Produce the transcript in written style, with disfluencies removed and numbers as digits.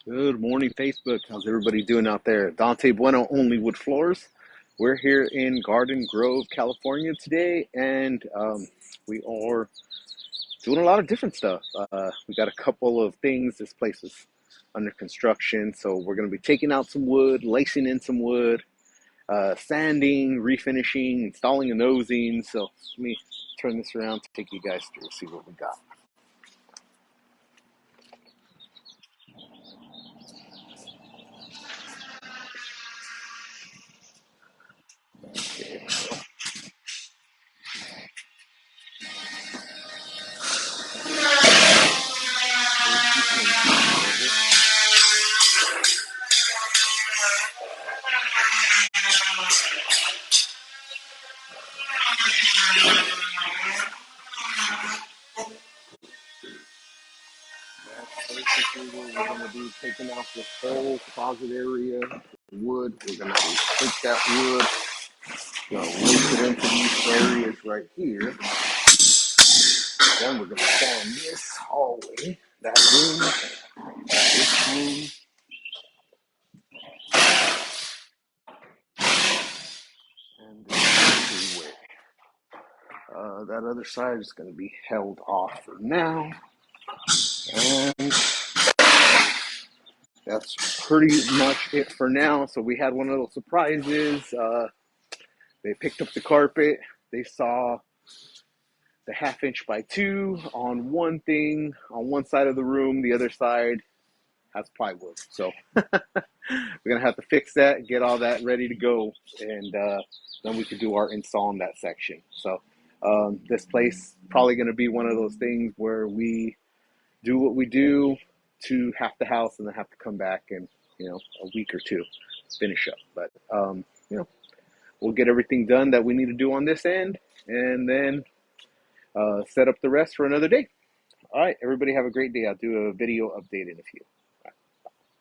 Good morning, Facebook. How's everybody doing out there? Dante Bueno, Only Wood Floors. We're here in Garden Grove, California today, and we are doing a lot of different stuff. We got a couple of things. This place is under construction, so we're going to be taking out some wood, lacing in some wood, sanding, refinishing, installing a nosing. So let me turn this around to take you guys through, see what we got. Basically what we're going to be taking out this whole closet area, wood. We're going to take that wood, lace it into these areas right here. Then we're going to sand this hallway, that room, this room, and this entryway. That other side is going to be held off for now. And that's pretty much it for now. So we had one of those surprises. They picked up the carpet. They saw the 1/2 inch by 2 on one thing on one side of the room. The other side has plywood. So we're going to have to fix that, get all that ready to go, and then we could do our install in that section. So this place probably going to be one of those things where we do what we do to half the house and then have to come back in, a week or two, finish up. But, we'll get everything done that we need to do on this end and then set up the rest for another day. All right, everybody have a great day. I'll do a video update in a few.